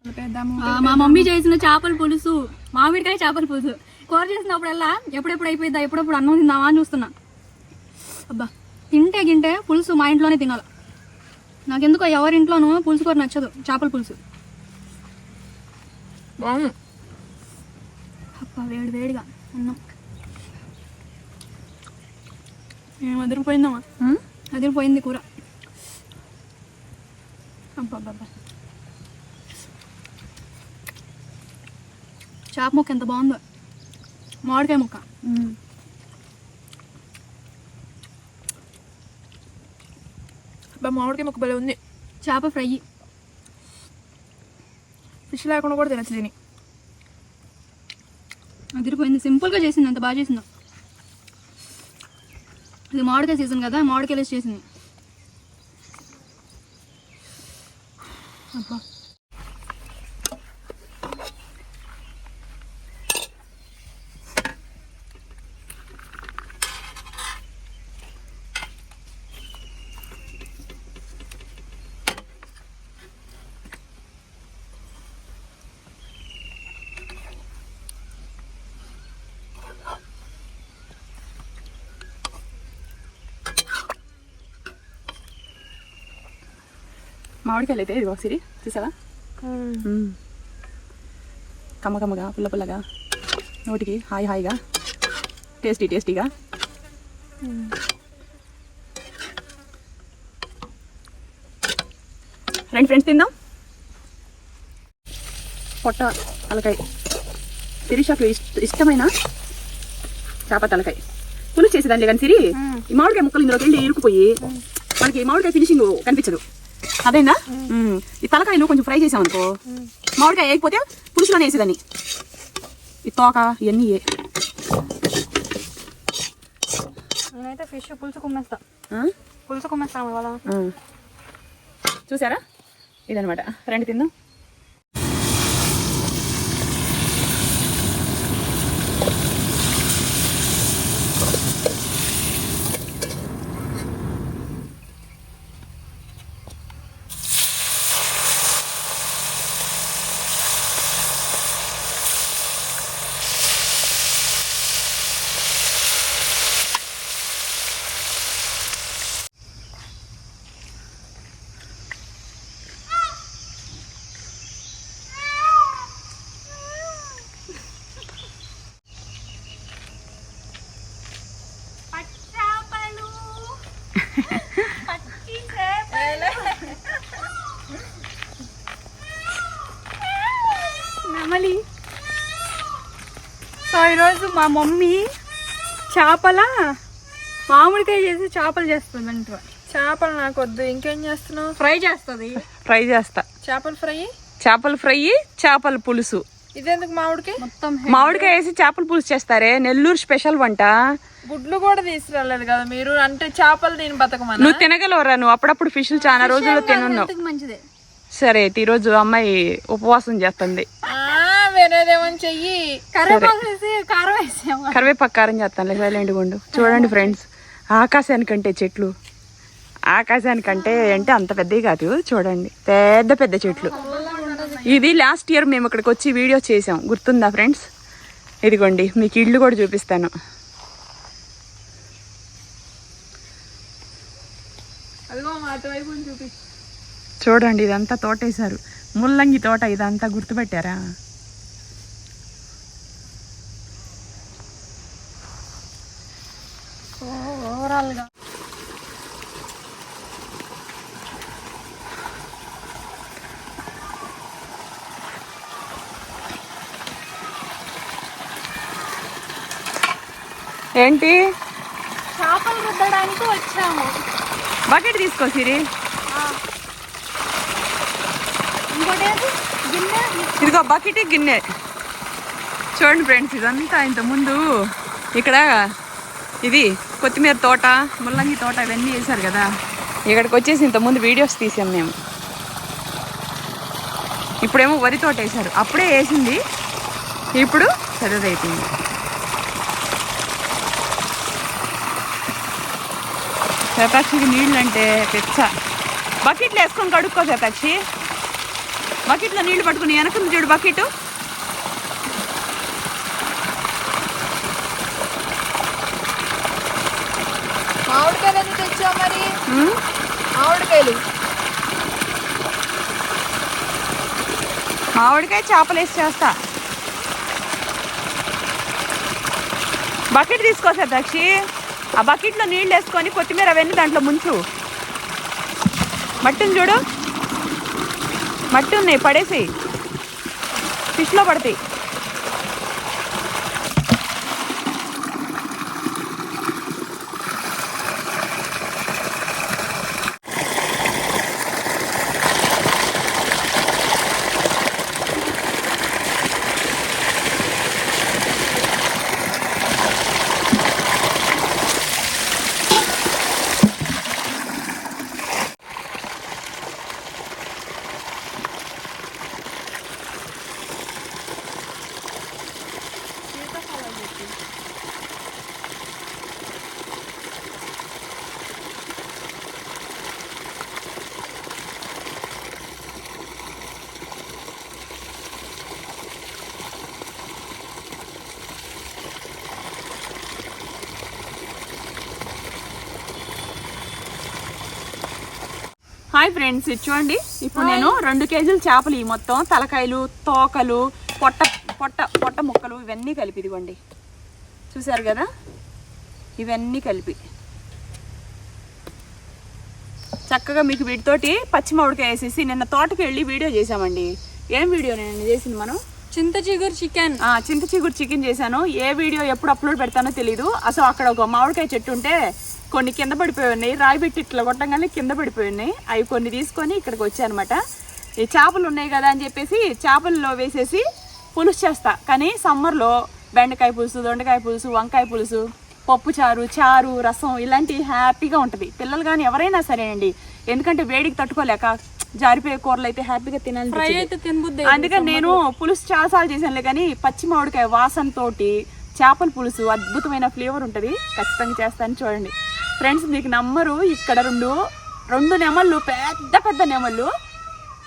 మా మమ్మీ చేసిన చేపల పులుసు, మామిడికాయ చేపల పులుసు కూర చేసినప్పుడల్లా ఎప్పుడెప్పుడు అయిపోయిద్దా, ఎప్పుడెప్పుడు అన్నం తిందామా అని చూస్తున్నా. అబ్బా తింటే గింటే పులుసు మా ఇంట్లోనే తినాలి. నాకెందుకో ఎవరింట్లోనూ పులుసు కూర నచ్చదు, చేపల పులుసు. అబ్బా వేడి వేడిగా అన్నం అదిరిపోయిందమ్మా, అదిరిపోయింది కూర. అబ్బా చేప ముక్క ఎంత బాగుందో, మామిడికాయ ముక్క. మామిడికాయ ముక్క భలే ఉంది. చేప ఫ్రై, ఫిష్ లేకుండా కూడా తినచ్చు దీన్ని. అదిరిపోయింది, సింపుల్గా చేసింది, అంత బాగా చేసింది. ఇది మామిడికాయ సీజన్ కదా, మామిడికాయలు వేసి చేసింది. అబ్బా మామిడికాయలు అయితే ఇదిగో సిరి చూసావా, కమ్మకమ్మగా పుల్ల పుల్లగా, నోటికి హాయి హాయిగా, టేస్టీగా. రండి ఫ్రెండ్స్ తిందాం. పొట్ట తలకాయ, శిరీషకు ఇష్టమైన చేప తలకాయ పులుసు చేసేదాన్ని కానీ సిరి, ఈ మామిడికాయ ముక్కలు ఇందులోకి వెళ్ళి ఇరుకుపోయి మనకి మామిడికాయ ఫినిషింగ్ కనిపించదు. అదేనా, ఈ తలకాయలు కొంచెం ఫ్రై చేసామనుకో, మామిడికాయ వేయకపోతే పులుసులోనే వేసేదాన్ని. ఈ తోక ఇవన్నీ నేనైతే ఫిష్ పులుసు కుమ్మేస్తాను కదా. చూసారా, ఇదనమాట. రండి తిందాం. నెమలి. సో ఈరోజు మా మమ్మీ చేపల మామిడికాయ చేసి చేపలు చేస్తుందంట. చేపలు నాకు వద్దు, ఇంకేం చేస్తున్నావు? ఫ్రై చేస్తుంది. ఫ్రై చేస్తా, చేపల ఫ్రై, చేపల పులుసు. ఇదెందుకు మామిడికాయ? మొత్తం మామిడికాయ వేసి చేపల పులుసు చేస్తారే, నెల్లూరు స్పెషల్ వంట. గుడ్లు కూడా తీసుకురాలేదు కదా మీరు, అంటే చేపలు నేను బతకమన్నా. నువ్వు తినగలవరా, నువ్వు అప్పుడప్పుడు ఫిష్లు చాలా రోజులు తినున్నావు. మంచిదే. సరే అయితే ఈరోజు అమ్మాయి ఉపవాసం చేస్తుంది. వేరేదేమని చెయ్యి. కరివేపాకు వేసి కారం వేసాము. కరివేపాకు కారం చేస్తాను, సైలెంట్ గుండు. చూడండి ఫ్రెండ్స్, ఆకాశానికంటే చెట్లు, ఆకాశానికంటే అంటే అంత పెద్దవి కాదు, చూడండి పెద్ద పెద్ద చెట్లు. ఇది లాస్ట్ ఇయర్ మేము ఇక్కడికి వచ్చి వీడియో చేసాం, గుర్తుందా ఫ్రెండ్స్? ఇదిగోండి మీకు ఇల్లు కూడా చూపిస్తాను. చూడండి ఇదంతా తోటేశారు, ముల్లంగి తోట. ఇదంతా గుర్తుపెట్టారా? ఓవరాల్గా ఏంటి, చేపలు రుద్దడానికి వచ్చాము. బకెట్ తీసుకో సిరి. ఇంకోటి గిన్నె, ఇదిగో బకెట్ గిన్నె. చూడండి ఫ్రెండ్స్, ఇదంతా ఇంతకుముందు ఇక్కడ ఇది కొత్తిమీర తోట, ముల్లంగి తోట ఇవన్నీ వేసారు కదా. ఇక్కడికి వచ్చేసి ఇంతకుముందు వీడియోస్ తీసాం మేము. ఇప్పుడేమో వరి తోట వేసారు, అప్పుడే వేసింది, ఇప్పుడు పెద్దదైపోయింది. శతాక్షికి నీళ్ళు అంటే పెచ్చ. బకెట్లు వేసుకొని కడుక్కో శతాక్షి, బకెట్లో నీళ్లు పట్టుకుని వెనక చూడు బకెట్. మామిడికాయలు ఎందుకు తెచ్చావు మరి? మామిడికాయలు మామిడికాయ చేపలు వేసి చేస్తా. బకెట్ తీసుకోసా దక్షి. ఆ బకెట్లో నీళ్ళు వేసుకొని కొత్తిమీర అవన్నీ దాంట్లో ముంచు. మట్టి ఉంది చూడు, మట్టి ఉన్నాయి పడేసి, ఫిష్లో పడతాయి. హాయ్ ఫ్రెండ్స్, ఇది చూడండి. ఇప్పుడు నేను 2 కేజీలు చేపలు, ఈ మొత్తం తలకాయలు, తోకలు, పొట్ట పొట్ట పొట్ట ముక్కలు ఇవన్నీ కలిపి, ఇదిగోండి చూసారు కదా, ఇవన్నీ కలిపి చక్కగా మీకు వీటితోటి పచ్చి మామిడికాయ వేసేసి నిన్న తోటకి వెళ్ళి వీడియో చేసామండి. ఏం వీడియో నేను చేసింది? మనం చింత చిగురు చికెన్ చేశాను. ఏ వీడియో ఎప్పుడు అప్లోడ్ పెడతానో తెలీదు. అసలు అక్కడ ఒక మామిడికాయ చెట్టు ఉంటే కొన్ని కింద పడిపోయి ఉన్నాయి, రాయి పెట్టి ఇట్లా కొట్టంగానే కింద పడిపోయి ఉన్నాయి. అవి కొన్ని తీసుకొని ఇక్కడికి వచ్చాయన్నమాట. ఈ చేపలు ఉన్నాయి కదా అని చెప్పేసి చేపల్లో వేసేసి పులుసు చేస్తా. కానీ సమ్మర్లో బెండకాయ పులుసు, దొండకాయ పులుసు, వంకాయ పులుసు, పప్పు చారు, రసం ఇలాంటివి హ్యాపీగా ఉంటుంది. పిల్లలు కానీ ఎవరైనా సరేనండి, ఎందుకంటే వేడికి తట్టుకోలేక జారిపోయే కూరలు అయితే హ్యాపీగా తినాలి. అందుకని నేను పులుసు చాలాసార్లు చేశానులే. కానీ పచ్చి మామిడికాయ వాసనతోటి చేపల పులుసు అద్భుతమైన ఫ్లేవర్ ఉంటుంది. ఖచ్చితంగా చేస్తాను చూడండి ఫ్రెండ్స్. మీకు నమ్మరు, ఇక్కడ రెండు నెమళ్ళు, పెద్ద పెద్ద నెమళ్ళు.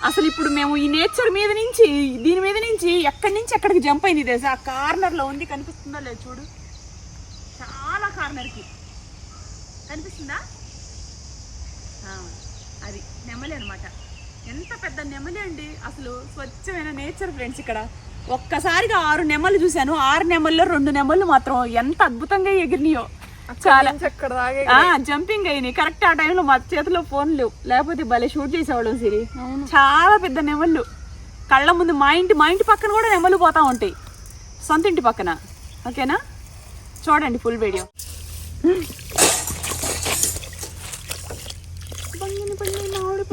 అసలు ఇప్పుడు మేము ఈ నేచర్ మీద నుంచి, దీని మీద నుంచి ఎక్కడి నుంచి ఎక్కడికి జంప్ అయింది తెలుసా? ఆ కార్నర్లో ఉంది, కనిపిస్తుందో లేదు చూడు, చాలా కార్నర్కి కనిపిస్తుందా? అది నెమలి అనమాట. ఎంత పెద్ద నెమలి అండి, అసలు స్వచ్ఛమైన నేచర్ ఫ్రెండ్స్. ఇక్కడ ఒక్కసారిగా 6 నెమళ్ళు చూశాను. 6 నెమల్లో 2 నెమళ్ళు మాత్రం ఎంత అద్భుతంగా ఎగిరినాయో, చాలా జంపింగ్ అయినాయి. కరెక్ట్ ఆ టైంలో మా చేతిలో ఫోన్ లేవు, లేకపోతే భలే షూట్ చేసేవాళ్ళం సిరి. చాలా పెద్ద నెమళ్ళు కళ్ళ ముందు. మా ఇంటి పక్కన కూడా నెమళ్ళు పోతా ఉంటాయి, సొంత ఇంటి పక్కన. ఓకేనా, చూడండి ఫుల్ వీడియో.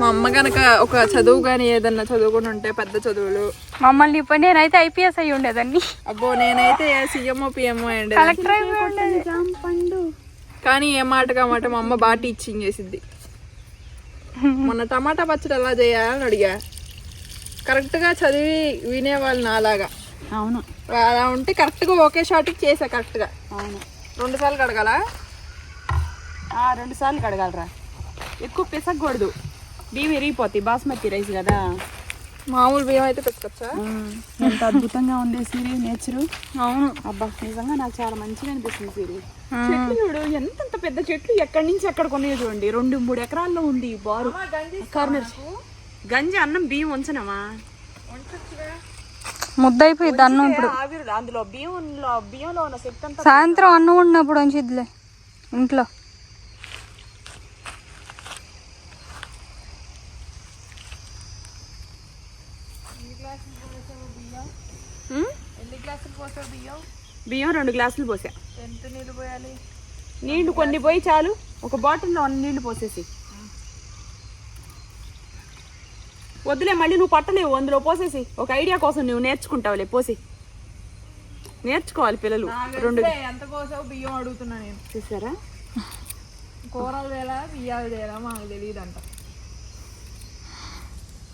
మా అమ్మ కనుక ఒక చదువు కానీ ఏదన్నా చదువుకుని ఉంటే, పెద్ద చదువులు, మమ్మల్ని ఇప్పుడు నేనైతే ఐపీఎస్ అయ్యి ఉండేదాన్ని. అబ్బో నేనైతే సీఎంఓ పిఎంఓ అయ్యండి. కానీ ఏ మాటగా మాట మా అమ్మ బాగా టీచింగ్ చేసిద్ది. మొన్న టమాటా పచ్చడి ఎలా చేయాలని అడిగా, కరెక్ట్గా చదివి వినేవాళ్ళు నాలాగా. అవును, అలా ఉంటే కరెక్ట్గా ఒకే షాట్కి చేసా కరెక్ట్గా. అవును, 2 సార్లు కడగాల? 2 సార్లు కడగాలరా. ఎక్కువ పిసకూడదు, బియ్యం విరిగిపోతాయి. బాస్మతి రైస్ కదా, మామూలు బియ్యం అయితే పెట్టుకోవచ్చా? ఎంత అద్భుతంగా ఉంది సిరి నేచరు. అవును, అబ్బా నిజంగా నాకు చాలా మంచిగా అనిపిస్తుంది సిరి. చెట్లు చూడు, ఎంత పెద్ద చెట్లు ఎక్కడి నుంచి ఎక్కడ కొన్నాయో చూడండి. 2-3 ఎకరాల్లో ఉంది బారు. కార్నర్ గంజి అన్నం బియ్యం ఉంచనమా, ముద్దయిపోయింది అన్నం. ఇప్పుడు అందులో బియ్యంలో ఉన్న శక్తి అంతా సాయంత్రం అన్నం ఉన్నప్పుడు ఉంచిద్లే ఇంట్లో. బియ్యం 2 గ్లాసులు పోసా. ఎంత నీళ్ళు పోయాలి? నీళ్లు కొన్ని పోయి చాలు, ఒక బాటిల్లో నీళ్లు పోసేసి. వద్దులే, మళ్ళీ నువ్వు పట్టలేవు, అందులో పోసేసి. ఒక ఐడియా కోసం నువ్వు నేర్చుకుంటావులే, పోసి నేర్చుకోవాలి పిల్లలు. 2 ఎంత పోసావు బియ్యం అడుగుతున్నా నేను. చూసారా, కూరలు వేలా బియ్యాలు వేలా మాకు తెలియదంట.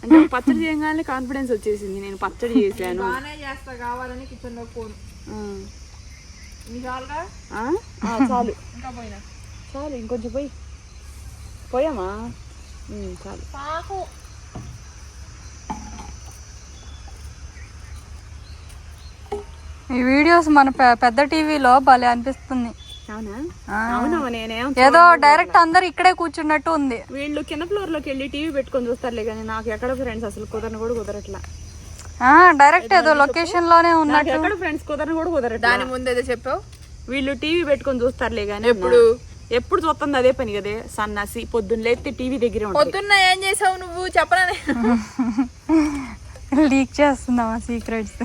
అంటే పచ్చడి చేయగానే కాన్ఫిడెన్స్ వచ్చేసింది. నేను పచ్చడి చేశాను, బాగానే చేస్తా, కావాలని కిచెన్ లో ఫోన్. చాలు, ఇంకా పోయినా చాలు, ఇంకొంచెం పోయామా? చాలు. ఈ వీడియోస్ మన పెద్ద టీవీలో భలే అనిపిస్తుంది. అవునా? ఆ. అవునమ్మా, నేనేం ఏదో డైరెక్ట్ అందరు ఇక్కడే కూర్చున్నట్టు ఉంది. వీళ్ళు కింద ఫ్లోర్ లోకి వెళ్ళి టీవీ పెట్టుకొని చూస్తారులే, కానీ నాకు ఎక్కడ ఫ్రెండ్స్ అసలు కుదరని కూడా కుదరట్లా. డైరెక్ట్ ఏదో లొకేషన్ లోనే ఉన్నట్టు. ఎక్కడ ఫ్రెండ్స్ కుదరని కూడా కుదరట్లా. దాని ముందు ఏదో చెప్పావు. వీళ్ళు టీవీ పెట్టుకొని చూస్తారులే, కానీ ఎప్పుడు చూస్తుంది అదే పని కదే. సన్నాసి పొద్దున్న లేస్తే టీవీ దగ్గరే ఉంటుంది. పొద్దున్న ఏం చేసావు నువ్వు చెప్పనా? లీక్ చేస్తున్నావా సీక్రెట్స్?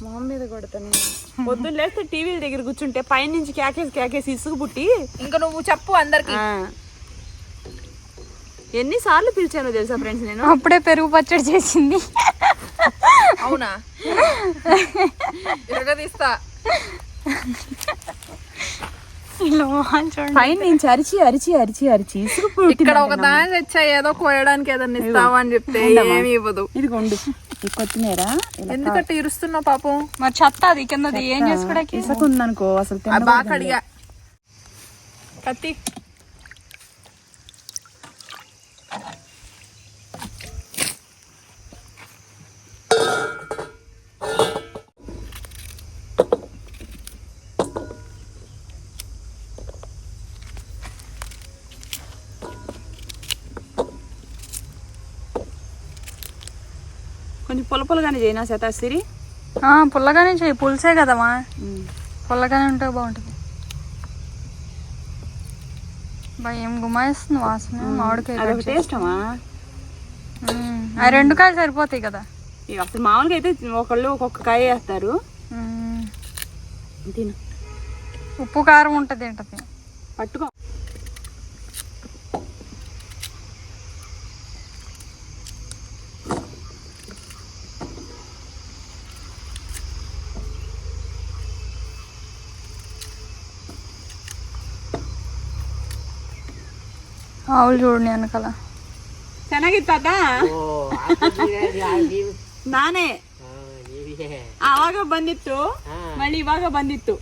మొహం మీద కొడతాను. పొద్దున్న లేస్తే టీవీ దగ్గర కూర్చుంటే పైన నుంచి కేకేసి ఇసుగు పుట్టి ఇంకా నువ్వు చెప్పు అందరికి. ఎన్నిసార్లు పిలిచానో తెలుసా ఫ్రెండ్స్ నేను. అప్పుడే పెరుగు పచ్చడి చేసింది. అవునా? ఇరగదీస్తా. పైన నుంచి అరిచి ఇసుగు పుట్టి ఇక్కడ ఒక దాని తెచ్చా ఏదో కోయడానికి ఏదన్నా ఇస్తావా అని చెప్తే ఏమి ఇవ్వదు. ఇదిగోండి ఈ కొత్తిమీర. ఎందుకంటే ఇరుస్తున్నావు పాపం. మరి చెత్త అది కిందది ఏం చేసుకోవడానికి? ఇసుక ఉందనుకో అసలు బాగా కడిగా. కత్తి కొంచెం పుల్లగానే చేయనా శతాశ్రీ? పుల్లగానే చెయ్యి, పులుసే కదమ్మా. పుల్లగానే ఉంటే బాగుంటుంది. ఏం గుమాయిస్తుంది వాసన. మామిడికాయ టేస్టమా? ఆ 2 కాయలు సరిపోతాయి కదా. అసలు మామూలుగా అయితే ఒకళ్ళు ఒక్కొక్క కాయ వేస్తారు. తిను. ఉప్పు కారం ఉంటుంది ఏంటది పట్టుకో. ఆవులు చూడండి వెనకాల. ಚೆನ್ನಾಗಿತ್ತ ನಾನೇ ಆವಾಗ ಬಂದಿತ್ತು, ಮಳಿ ಇವಾಗ ಬಂದಿತ್ತು.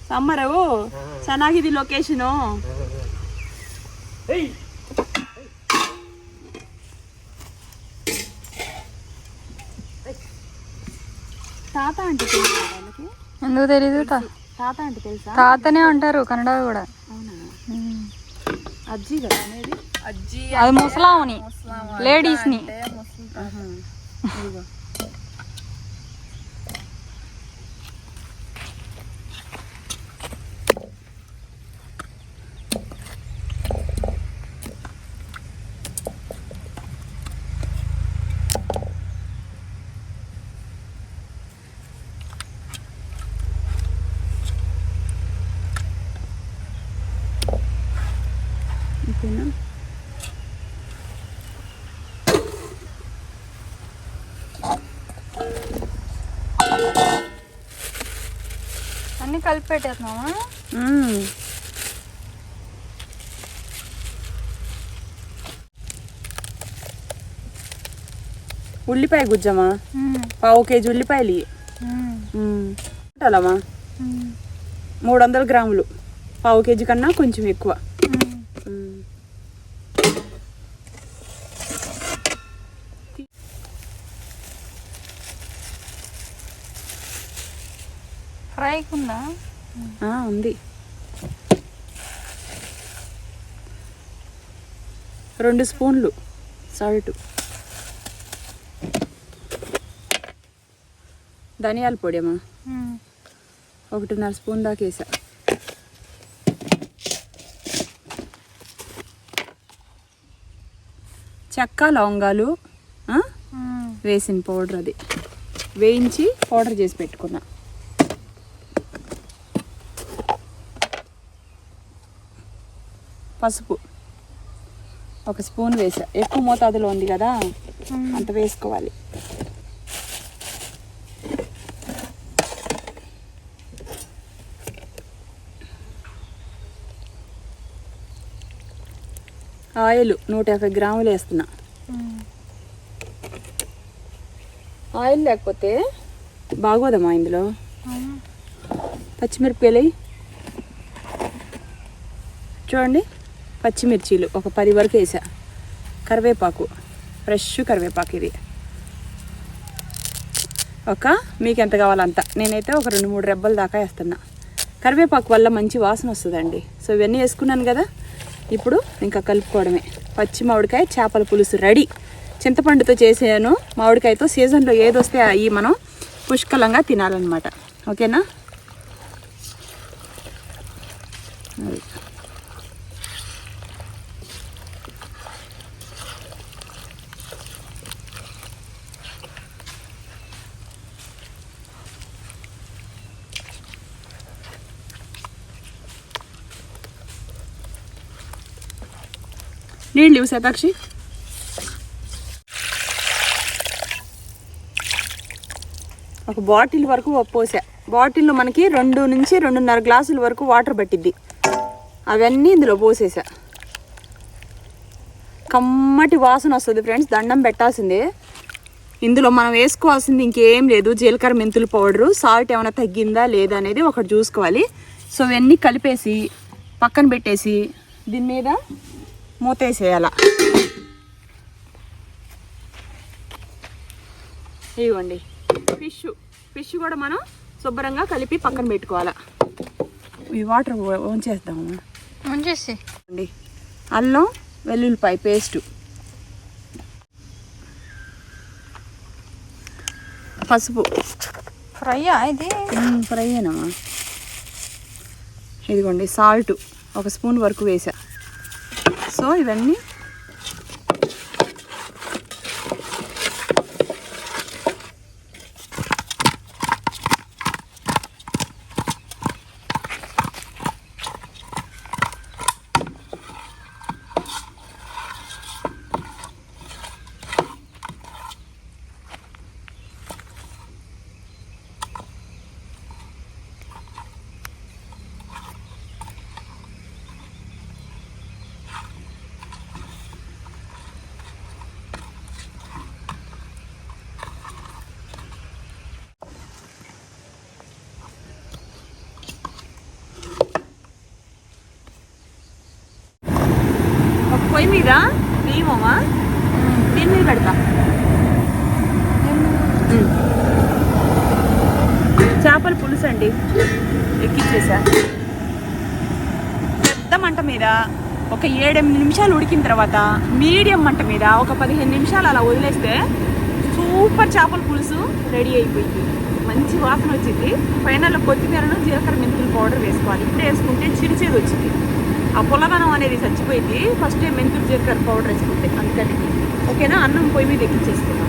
ಸಮ್ಮರು ಚೆನ್ನಾಗಿದೆ ಲೊಕೇಶನು. తాత అంటే తెలుసా వాళ్ళకి? ఎందుకు తెలీదు? తాత అంటే తెలుసా? తాతనే అంటారు కన్నడ కూడా. అవునా? అజ్జి కదా అనేది. అజ్జి అది ముసలామని లేడీస్ ని. అన్ని కలిపి పెట్టేస్తున్నావా? ఉల్లిపాయ గుజ్జమా? 1/4 కేజీ ఉల్లిపాయలు. అలామా 300 గ్రాములు. 1/4 కేజీ కన్నా కొంచెం ఎక్కువ. ఫ్రైకి ఉందా? ఉంది. 2 స్పూన్లు సాల్ట్, ధనియాల పొడి అమ్మా 1.5 స్పూన్ దాకా వేసా. చెక్క లవంగాలు వేసిన పౌడర్, అది వేయించి పౌడర్ చేసి పెట్టుకున్నా. పసుపు 1 స్పూన్ వేసా. ఎక్కువ మోతాదులో ఉంది కదా, అంత వేసుకోవాలి. ఆయిల్ 150 గ్రాములు వేస్తున్నా. ఆయిల్ లేకపోతే బాగోదమ్మా ఇందులో. పచ్చిమిరపకాయలు చూడండి, పచ్చిమిర్చీలు ఒక 10 వరకు వేసా. కరివేపాకు, ఫ్రెష్ కరివేపాకు, ఇది మీకు ఎంత కావాలంత. నేనైతే ఒక 2-3 రెబ్బల దాకా వేస్తున్నా. కరివేపాకు వల్ల మంచి వాసన వస్తుందండి. సో ఇవన్నీ వేసుకున్నాను కదా, ఇప్పుడు ఇంకా కలుపుకోవడమే. పచ్చి మామిడికాయ చేపల పులుసు రెడీ. చింతపండుతో చేసాను, మామిడికాయతో. సీజన్లో ఏదొస్తే అవి మనం పుష్కలంగా తినాలన్నమాట. ఓకేనా? అది నీళ్ళు ఇవ్వు శతాక్షి. ఒక బాటిల్ వరకు పోసా. బాటిల్లో మనకి 2 నుంచి 2.5 గ్లాసుల వరకు వాటర్ పట్టిద్ది. అవన్నీ ఇందులో పోసేసా. కమ్మటి వాసన వస్తుంది ఫ్రెండ్స్. దండం పెట్టాల్సిందే. ఇందులో మనం వేసుకోవాల్సింది ఇంకేం లేదు. జీలకర్ర మెంతుల పౌడరు, సాల్ట్ ఏమైనా తగ్గిందా లేదా అనేది ఒకటి చూసుకోవాలి. సో ఇవన్నీ కలిపేసి పక్కన పెట్టేసి దీని మీద మూతేసేయాల. ఇవ్వండి ఫిష్ కూడా మనం శుభ్రంగా కలిపి పక్కన పెట్టుకోవాలా. ఈ వాటర్ వంచేద్దాము. వంచేసి అల్లం వెల్లుల్లిపాయ పేస్టు, పసుపు. ఫ్రైయా ఇది? ఫ్రైయేనమ్మా. ఇదిగోండి సాల్ట్ 1 స్పూన్ వరకు వేసా. సో ఇవన్నీ పొయ్యి మీద బియ్యమమ్మా దీని మీద పెడతా. చేపల పులుసు అండి ఎక్కిచ్చేసా. పెద్ద మంట మీద ఒక 7-8 నిమిషాలు ఉడికిన తర్వాత మీడియం మంట మీద ఒక 15 నిమిషాలు అలా వదిలేస్తే సూపర్ చేపల పులుసు రెడీ అయిపోయింది. మంచి వాసన వచ్చింది. ఫైనల్లో కొత్తిమీరను జీలకర్ర మెంతుల పౌడర్ వేసుకోవాలి. ఇప్పుడే వేసుకుంటే చిరిచేది వచ్చింది. ఆ పుల్లదనం అనేది చచ్చిపోయింది ఫస్ట్ మెంతులు జీలకర్ర పౌడర్ వేసుకుంటే. అందుకని ఓకేనా? అన్నం పొయ్యి మీద ఎక్కించేసుకున్నాం.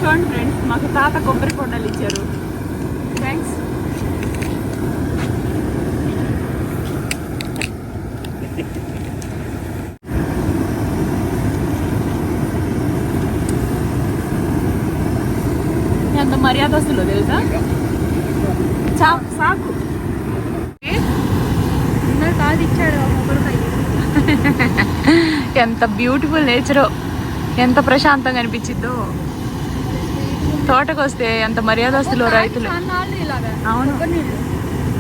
చూడండి ఫ్రెండ్స్, మాకు తాత కొబ్బరి కొండలు ఇచ్చారు. థ్యాంక్స్. ఎంత మర్యాద వస్తుందో తెలుసా? సాకు కాదు ఇచ్చాడు ఎంత బ్యూటిఫుల్ నేచరో, ఎంత ప్రశాంతంగా అనిపించిద్దో. తోటకు వస్తే ఎంత మర్యాదస్తులో రైతులు. అవును,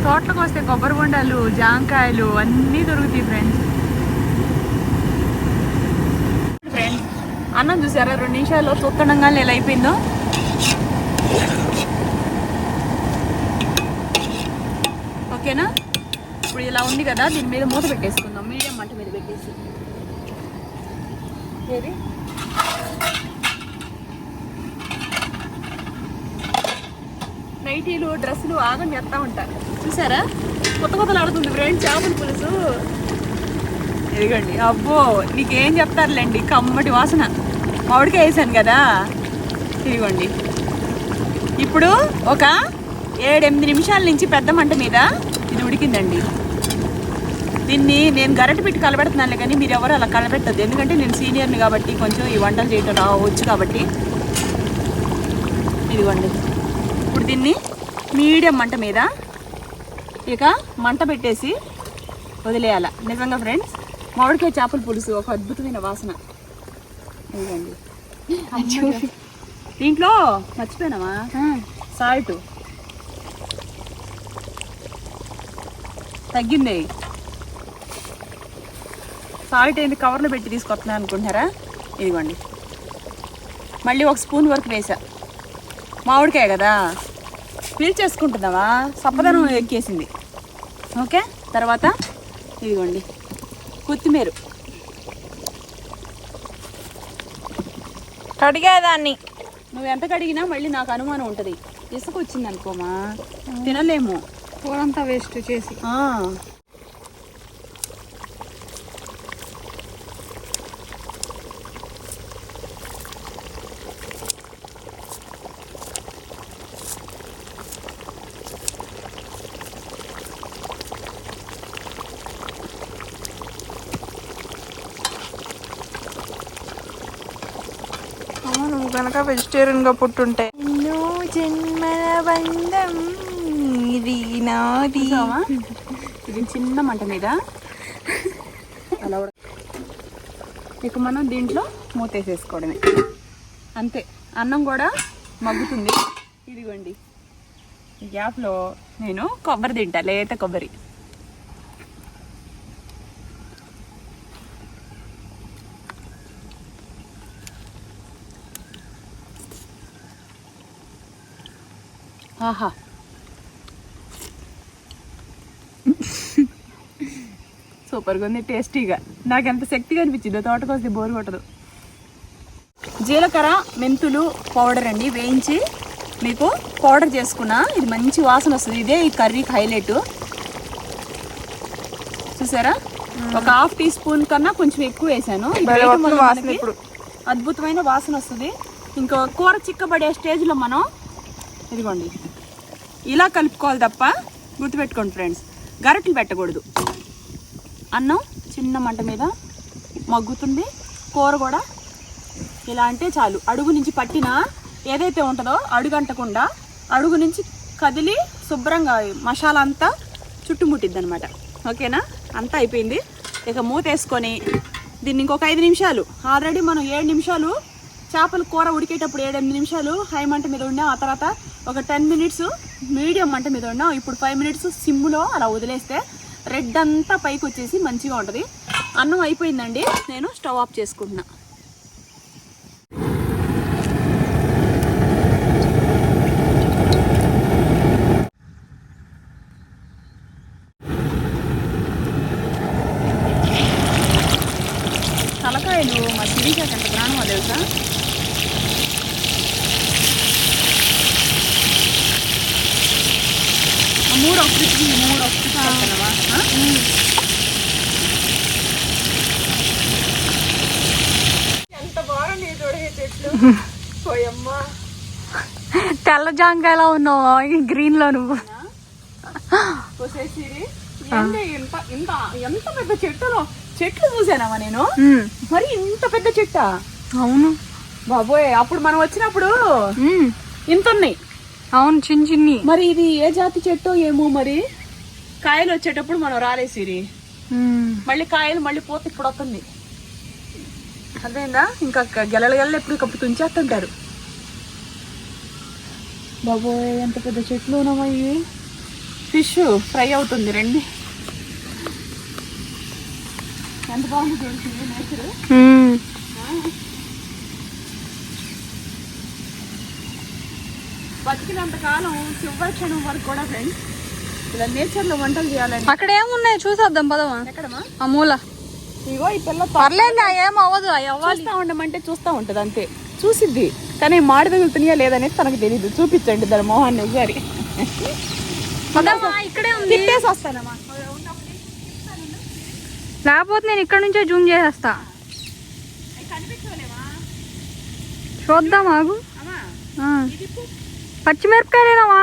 తోటలకు వస్తే కొబ్బరి బొండాలు, జాంకాయలు అన్నీ దొరుకుతాయి ఫ్రెండ్స్. అన్నం చూసారా 2 నిమిషాల్లో తొక్కడంగా ఎలా అయిపోయిందో. ఓకేనా? ఇప్పుడు ఇలా ఉంది కదా, దీని మీద మూత పెట్టేసుకుందాం. మీడియం మంట మీద పెట్టేసి. ఏది నైటీలు డ్రెస్సులు ఆగని చేస్తూ ఉంటారు చూసారా? కొత్తలు ఆడుతుంది ఫ్రెండ్స్ చేపల పులుసు. ఎదిగండి. అబ్బో నీకేం చెప్తారులేండి, కమ్మటి వాసన. మామిడికాయ వేసాను కదా, ఇదిగోండి. ఇప్పుడు ఒక 7-8 నిమిషాల నుంచి పెద్ద మంట మీద ఇది ఉడికిందండి. దీన్ని నేను గరిటె పెట్టి కలబెడుతున్నాను కానీ మీరు ఎవరు అలా కలబెట్టద్దు. ఎందుకంటే నేను సీనియర్ని కాబట్టి కొంచెం ఈ వంటలు చేయటం రావచ్చు కాబట్టి. ఇదిగోండి. ఇప్పుడు దీన్ని మీడియం మంట మీద ఇక మంట పెట్టేసి వదిలేయాల. నిజంగా ఫ్రెండ్స్, మామిడికాయ చేపల పులుసు ఒక అద్భుతమైన వాసన. ఇదిగోండి. దీంట్లో మర్చిపోయినావా సాల్ట్. తగ్గింది. సాల్ట్ ఏంది కవర్లో పెట్టి తీసుకొస్తున్నాను అనుకుంటున్నారా? ఇదిగోండి, మళ్ళీ 1 స్పూన్ వరకు వేసా. మామిడికాయ కదా, పీల్చేసుకుంటున్నావా, సప్పదనం ఎక్కేసింది. ఓకే, తర్వాత ఇదిగోండి కొత్తిమీర. కడిగేదాన్ని. నువ్వు ఎంత కడిగినా మళ్ళీ నాకు అనుమానం ఉంటుంది. ఇసుక వచ్చింది అనుకోమా, తినలేము. కూరంతా వేస్ట్ చేసి. నువ్వు కనుక వెజిటేరియన్గా పుట్టుంటే జన్మల బంధం ఇది నాది. ఇది చిన్న మంట మీద అలా ఇక మనం దీంట్లో మూతేసేసుకోవడమే అంతే. అన్నం కూడా మగ్గుతుంది. ఇదిగోండి, ఈ గ్యాప్లో నేను కొబ్బరి తింటా, లేత కొబ్బరి. ఆహా, సూపర్గా ఉంది, టేస్టీగా. నాకు ఎంత శక్తిగా అనిపించిందో, తోటకొస్తే బోరు కొట్టదు. జీలకర్ర మెంతులు పౌడర్ అండి, వేయించి మీకు పౌడర్ చేసుకున్నా. ఇది మంచి వాసన వస్తుంది. ఇదే ఈ కర్రీకి హైలైట్. చూసారా, ఒక 1/2 టీ స్పూన్ కన్నా కొంచెం ఎక్కువ వేసాను. అద్భుతమైన వాసన వస్తుంది. ఇంకా కూర చిక్కబడే స్టేజ్లో మనం ఇదిగోండి ఇలా కలుపుకోవాలి తప్ప, గుర్తుపెట్టుకోండి ఫ్రెండ్స్, గరిటెలు పెట్టకూడదు. అన్నం చిన్న మంట మీద మగ్గుతుంది. కూర కూడా ఇలా అంటే చాలు. అడుగు నుంచి పట్టిన ఏదైతే ఉంటుందో అడుగంటకుండా అడుగు నుంచి కదిలి శుభ్రంగా మసాలా అంతా చుట్టుముట్టిద్ది అనమాట. ఓకేనా, అంతా అయిపోయింది. ఇక మూత వేసుకొని దీన్ని ఇంకొక 5 నిమిషాలు, ఆల్రెడీ మనం 7 నిమిషాలు చేపల కూర ఉడికేటప్పుడు 7-8 నిమిషాలు హై మంట మీద ఉండాం. ఆ తర్వాత ఒక 10 మినిట్స్ మీడియం మంట మీద ఉండాం. ఇప్పుడు 5 మినిట్స్ సిమ్లో అలా వదిలేస్తే రెడ్ అంతా పైకి వచ్చేసి మంచిగా ఉంటుంది. అన్నం అయిపోయిందండి, నేను స్టవ్ ఆఫ్ చేసుకుంటున్నా. తలకాయలు మా సిరికాకి ఎంత ప్రాణమో తెలుసా. మూడు ఒకటి ఎంత బాగుంది చూడే చెట్లు. పోయమ్మా, తెల్ల జాంకాయలా ఉన్నావు గ్రీన్ లో నువ్వు. ఎంత పెద్ద చెట్లు చూసానమ్మా నేను. మరి ఇంత పెద్ద చెట్టా? అవును బాబోయ్, అప్పుడు మనం వచ్చినప్పుడు ఇంత ఉన్నాయి. అవును, చిన్న చిన్ని. మరి ఇది ఏ జాతి చెట్టో ఏమో. మరి కాయలు వచ్చేటప్పుడు మనం రాలేసిరి, మళ్ళీ కాయలు మళ్ళీ పోతే ఇప్పుడు వస్తుంది. అదేందా, ఇంకా గెలలు ఎప్పుడు కప్పు తుంచేస్తుంటారు. బాబోయ్, ఎంత పెద్ద చెట్లు ఉన్నామయ్యి. ఫిష్ ఫ్రై అవుతుంది రండి. ఎంత బాగుంది చూడండి నేచర్. బతికినంత కాలం చివరి క్షణం వరకు కూడా ఫ్రెండ్స్ ఇలా నేచర్ లో వంటలు చేయాలండి. అక్కడ ఏమున్నాయి చూసేద్దాం పదమా. ఎక్కడమా? ఆ మూల. ఇగో ఈ పిల్ల పర్లేదు, ఏం అవ్వదు. చూస్తా ఉండమంటే చూస్తా ఉంటది అంతే, చూసిద్ది. కానీ మాడి తగులుతున్నాయా లేదనేది తనకు తెలియదు. చూపించండి దాని మొహాన్ని ఒకసారి. ఇక్కడే ఉంది, తిట్టేసి వస్తానమ్మా. లేకపోతే నేను ఇక్కడ నుంచే జూమ్ చేసేస్తా. చూద్దాం ఆగు. పచ్చిమిరపకాయలేనావా?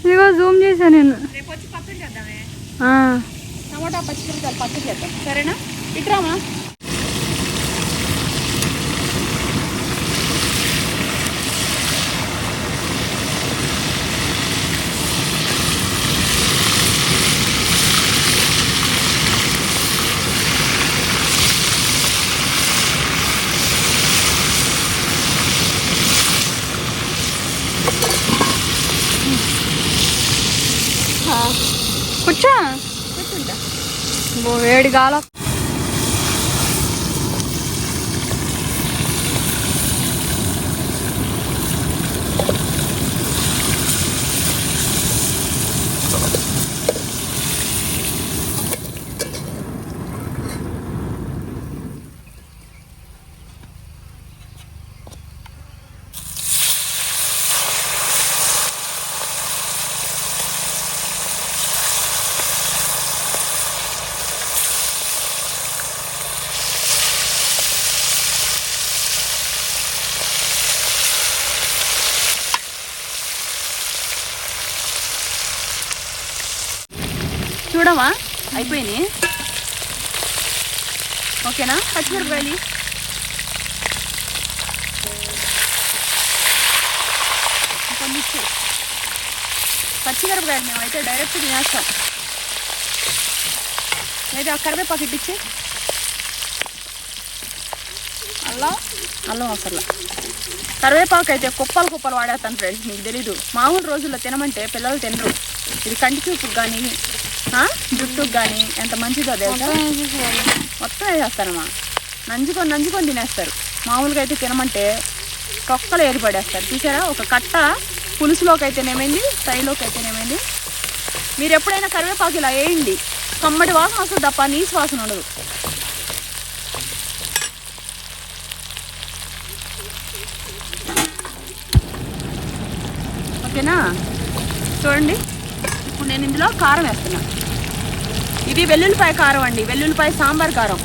ఇదిగో జూమ్ చేసా నేను. టమాటా పచ్చిమిరపకాయలు పచ్చడి చేద్దాం, సరేనా? ఇట్రామా. కూర్చో వేడి గాల చూడమా అయిపోయినాయి. ఓకేనా? పచ్చిమిరపకాయలు కొన్ని ఇచ్చి పచ్చిమిరపకాయలు మేమైతే డైరెక్ట్ తినేస్తాం. అయితే ఆ కరివేపాకు ఇట్టించి అల్లం అసలు కరివేపాకు అయితే కుప్పలు కుప్పలు వాడేస్తాను ఫ్రెండ్స్. మీకు తెలీదు, మామూలు రోజుల్లో తినమంటే పిల్లలు తినరు. ఇది కంటి చూపుకి కానీ జుట్టుకు కానీ ఎంత మంచిదో తెలుసా. మొత్తం వేసేస్తానమ్మా, నంజుకొని తినేస్తారు. మామూలుగా అయితే తినమంటే తొక్కలు ఏరిపడేస్తారు. చూసారా, ఒక కట్ట పులుసులోకి అయితేనేమైంది, ఫ్రైలోకి అయితేనేమైంది. మీరు ఎప్పుడైనా కరివేపాకు ఇలా వేయండి, కమ్మటి వాసన వస్తుంది తప్ప నీసు వాసన ఉండదు. ఓకేనా? చూడండి, ఇప్పుడు నేను ఇందులో కారం వేస్తున్నా. ఇది వెల్లుల్లిపాయ కారం అండి, వెల్లుల్లిపాయ సాంబార్ కారం.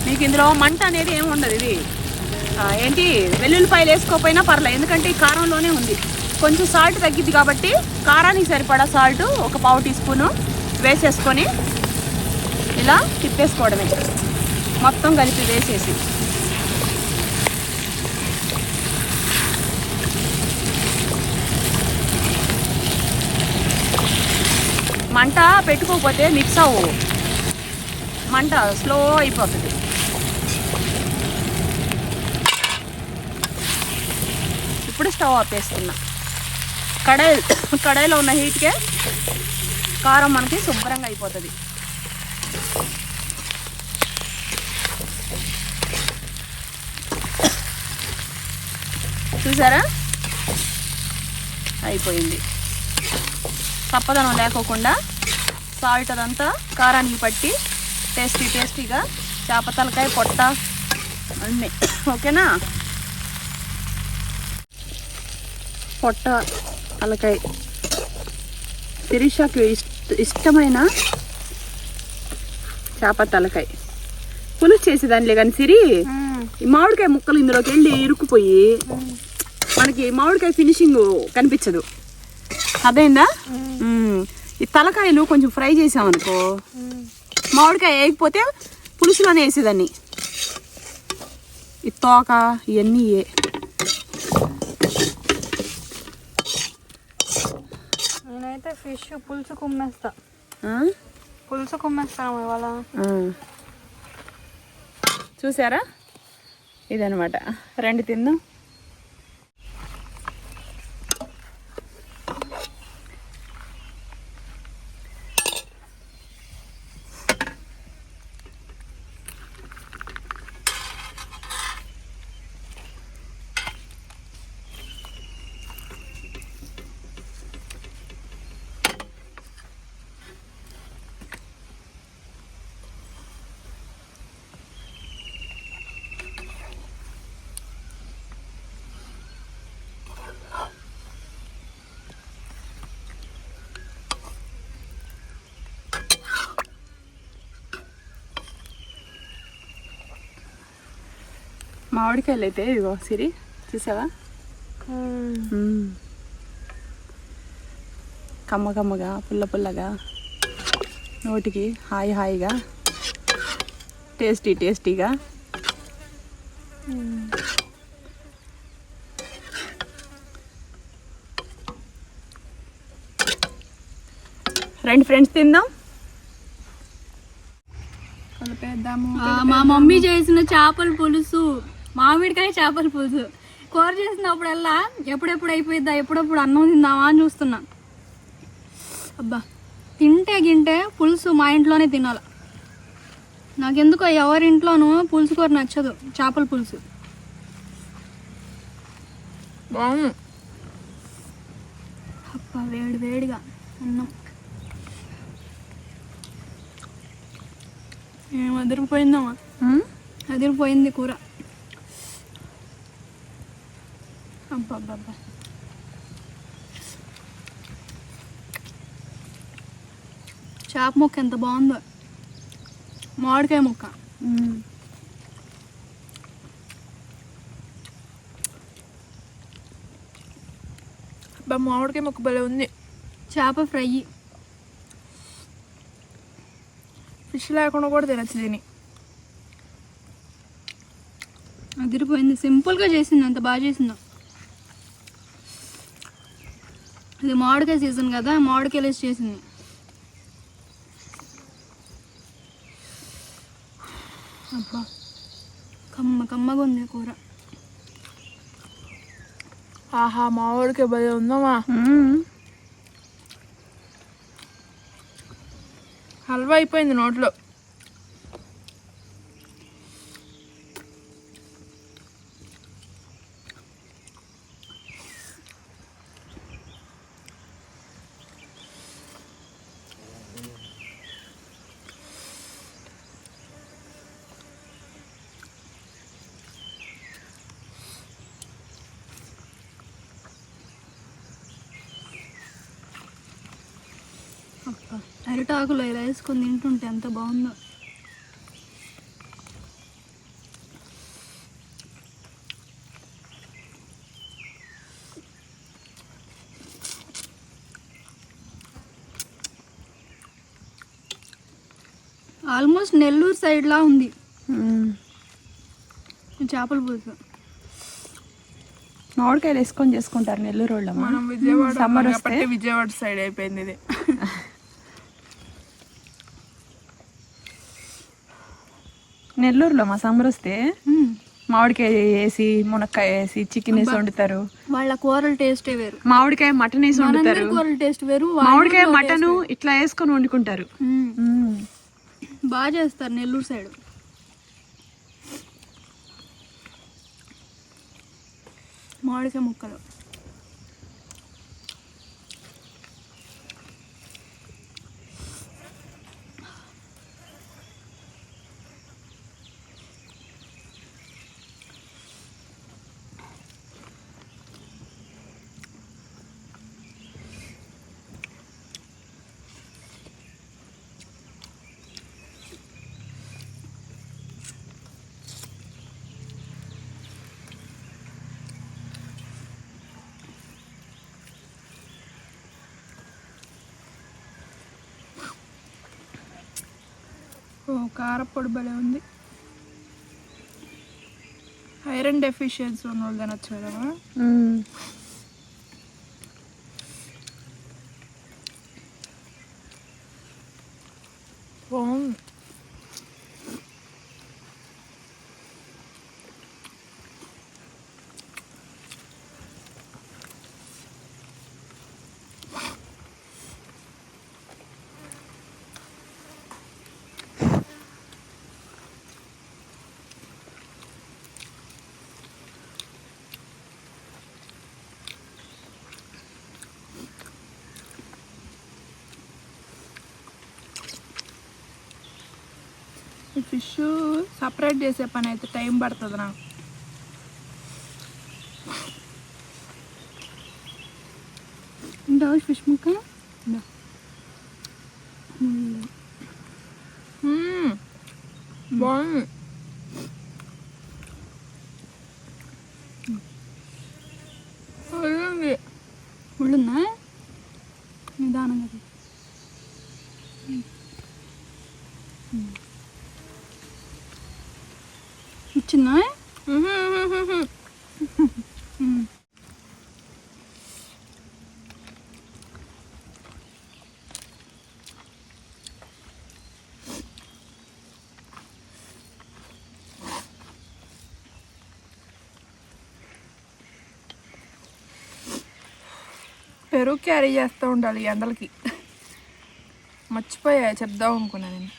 మీకు ఇందులో మంట అనేది ఏమి ఉండదు. ఇది ఏంటి, వెల్లుల్లిపాయలు వేసుకోకపోయినా పర్లేదు, ఎందుకంటే ఈ కారంలోనే ఉంది. కొంచెం సాల్ట్ తగ్గిద్ది కాబట్టి కారానికి సరిపడా సాల్ట్ ఒక 1/2 టీ స్పూను వేసేసుకొని ఇలా తిప్పేసుకోవడమే, మొత్తం కలిపి వేసేసి. మంట పెట్టుకోకపోతే మిక్స్ అవ్వు, మంట స్లో అయిపోతుంది. ఇప్పుడు స్టవ్ ఆపేస్తున్నా. కడాయిలో ఉన్న హీట్కే కారం మనకి శుభ్రంగా అయిపోతుంది. చూసారా, అయిపోయింది. చప్పదనం లేకోకుండా సాల్ట్ అదంతా కారానికి పట్టి టేస్టీగా చేప తలకాయ పొట్ట అన్నీ. ఓకేనా? పొట్ట తలకాయ శిరీషకి ఇష్టమైన చేప తలకాయ పులుసు చేసేదానిలే కానీ సిరి, ఈ మామిడికాయ ముక్కలు ఇందులోకి వెళ్ళి ఇరుక్కుపోయి మనకి మామిడికాయ ఫినిషింగ్ కనిపించదు. అదేందా? ఈ తలకాయలు కొంచెం ఫ్రై చేసామనుకో, మామిడికాయ వేయకపోతే పులుసులోనే వేసేదాన్ని. ఈ తోక ఇవన్నీ నేనైతే ఫిష్ పులుసు కుమ్మేస్తాను ఇవాళ. చూసారా, ఇదనమాట. రండి తిందాం. మామిడికాయలు అయితే ఇదిగో సిరి, చూసావా, కమ్మగా పుల్లగా నోటికి హాయిగా టేస్టీగా. రండి ఫ్రెండ్స్ తిందాం. మా మమ్మీ చేసిన చేపల పులుసు, మామిడికాయ చేపల పులుసు కూర చేసినప్పుడల్లా ఎప్పుడెప్పుడు అయిపోయిద్దా, ఎప్పుడెప్పుడు అన్నం తిందామా అని చూస్తున్నా. అబ్బా తింటే గింటే పులుసు మా ఇంట్లోనే తినాలి. నాకెందుకో ఎవరింట్లోనూ పులుసు కూర నచ్చదు, చేపల పులుసు. బాగుంది. అప్ప వేడి వేడిగా అన్నం ఏం అదిరిపోయిందమ్మా, అదిరిపోయింది కూర. అబ్బబ్బబ్బా, చేప ముక్క ఎంత బాగుందో, మామిడికాయ ముక్క. మామిడికాయ ముక్క భలే ఉంది. చేప ఫ్రై ఫిష్ లేకుండా కూడా తినచ్చు దీన్ని. అదిరిపోయింది. సింపుల్గా చేసింది, అంత బాగా చేసిందో. ఇది మామిడికాయ సీజన్ కదా, మామిడికాయలు వేసి చేసింది. అబ్బా, కమ్మగా ఉంది కూర. ఆహా, మామిడికాయ భలే ఉందమ్మా. హల్వా అయిపోయింది నోట్లో. అబ్బా, అరిటాకులో ఇలా వేసుకొని తింటుంటే ఎంత బాగుందో. ఆల్మోస్ట్ నెల్లూరు సైడ్లా ఉంది చేపల పులుసు. మామిడికాయలు వేసుకొని చేసుకుంటారు నెల్లూరు వాళ్ళు. మనం విజయవాడ సమ్మర్ కాబట్టి విజయవాడ సైడ్ అయిపోయింది ఇది. నెల్లూరులో మా సమ్మర్ వస్తే మామిడికాయ వేసి మునక్కాయ వేసి చికెన్ వేసి వండుతారు. వాళ్ళ కూరల టేస్టే వేరు. మామిడికాయ మటన్ వేసి వండుతారు. కూరల టేస్ట్ వేరు. మామిడికాయ మటన్ ఇట్లా వేసుకొని వండుకుంటారు. బాగా చేస్తారు నెల్లూరు సైడ్. మామిడికాయ ముక్కలు కారపొడి భలే ఉంది. ఐరన్ డెఫిషియన్సీ ఉన్న వాళ్ళు తినచ్చు కదా. బాగుంది. ఈ ఫిష్ సపరేట్ చేసే పని అయితే టైం పడుతుంది నాకు. ఇంకా ఫిష్ ముక్క బాగుంది. ఉళ్ళుందా నిదానంగా ఇచ్చిందా? పెరుగు క్యారీ చేస్తూ ఉండాలి ఎండలకి. మర్చిపోయా చెప్దాం అనుకున్నా నేను.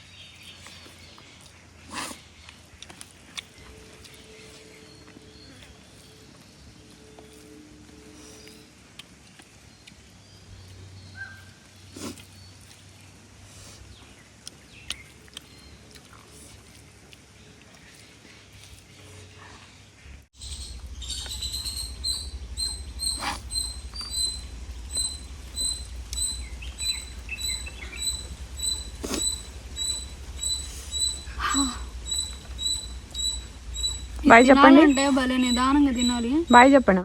బాయ్ చెప్పండి. అంటే భలే నిదానంగా తినాలి. బాయ్ చెప్పండి.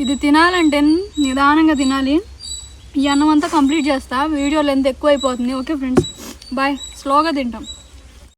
ఇది తినాలంటే నిదానంగా తినాలి. ఈ అన్నం అంతా కంప్లీట్ చేస్తా, వీడియో లెంత్ ఎక్కువ అయిపోతుంది. Okay friends, bye. స్లోగా తింటాం.